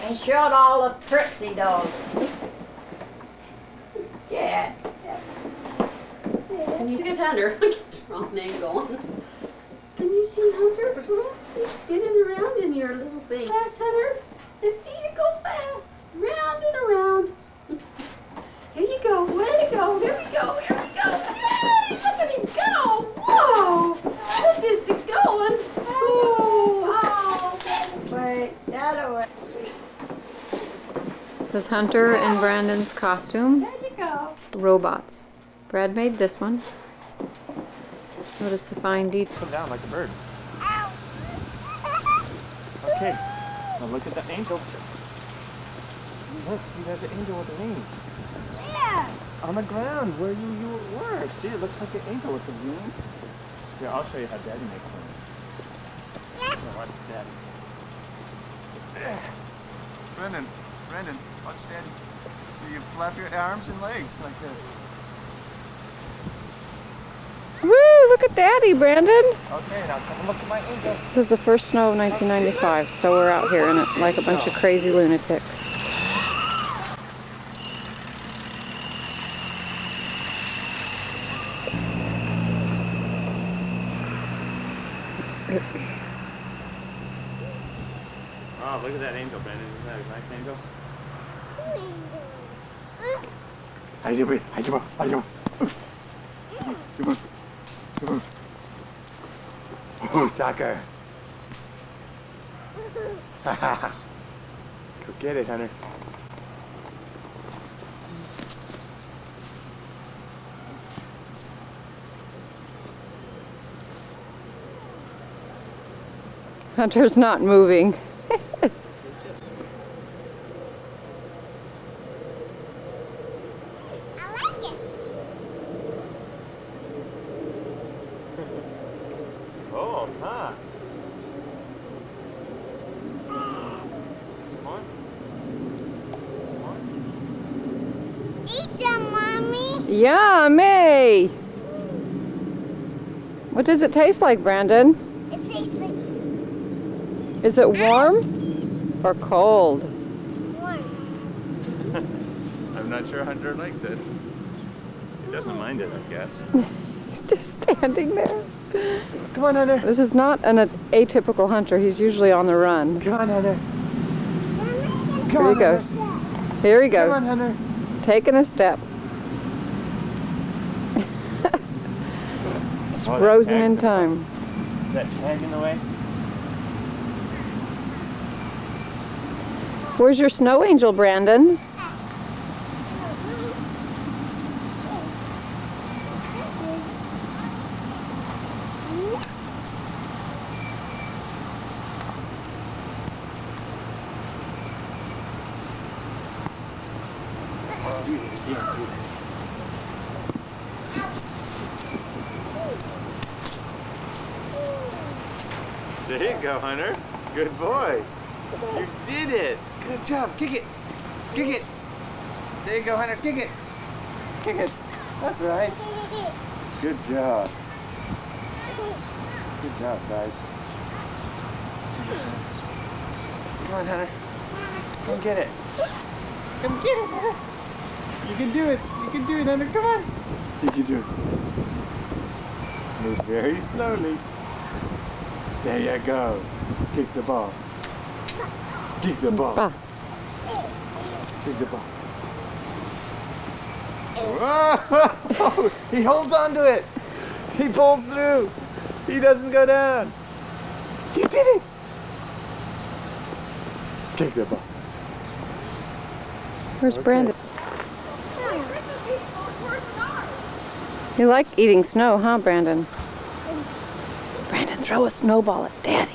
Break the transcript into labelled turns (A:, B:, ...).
A: and showed all the tricks he does. Yeah.
B: Can you see Hunter? Wrong name going. Can you see Hunter? Huh? He's spinning around in your little thing. Fast, Hunter. Let's see you go fast. Round and around. Here you go. Way to go. Here we go. Here we go. Hey, look at him go. Whoa. Look is he going. Oh.
A: Wait, that way.
C: This is Hunter and Brandon's costume.
A: There you go.
C: Robots. Brad made this one. Notice the fine detail.
D: Come down like a bird. Okay, now look at the angel. Look, see, there's an angel with wings.
A: Yeah.
D: On the ground where you were. See, it looks like an angel with the wings. Here, I'll show you how Daddy makes one. Yeah. Watch Daddy. Brendan, watch Daddy. So you flap your arms and legs like this.
C: Woo! Look at Daddy, Brandon.
D: Okay, now come look at my angel.
C: This is the first snow of 1995, so we're out here in it like a bunch of crazy lunatics.
D: Oh, look at that angel, Brandon. Isn't that a nice angel? Oh, soccer. Go get it, Hunter.
C: Hunter's not moving.
D: Oh, huh? Some more? Some more?
E: Eat them, Mommy.
C: Yummy! What does it taste like, Brandon?
E: It tastes like
C: Is it warm or cold?
E: warm.
D: I'm not sure Hunter likes it. He doesn't mind it, I guess.
C: He's just standing there.
D: Come on, Hunter.
C: This is not an atypical hunter. He's usually on the run.
D: Come on, Hunter.
C: Here he goes. Here he goes.
D: Come on, Hunter.
C: Taking a step. It's
D: Oh, that
C: frozen in
D: tag's
C: time.
D: Is that tag in the way?
C: Where's your snow angel, Brandon?
D: There you go, Hunter. Good boy. You did it. Good job. Kick it. Kick it. There you go, Hunter. Kick it. Kick it. That's right. Good job. Good job, guys. Come on, Hunter. Come get it. Come get it, Hunter. You can do it. You can do it, Hunter. Come on. You can do it. Move very slowly. There you go. Kick the ball. Kick the ball.
C: Ah.
D: Kick the ball. Whoa! He holds on to it. He pulls through. He doesn't go down. You did it. Kick the ball.
C: Where's
D: Okay.
C: Brandon? You like eating snow, huh, Brandon? Brandon, throw a snowball at Daddy.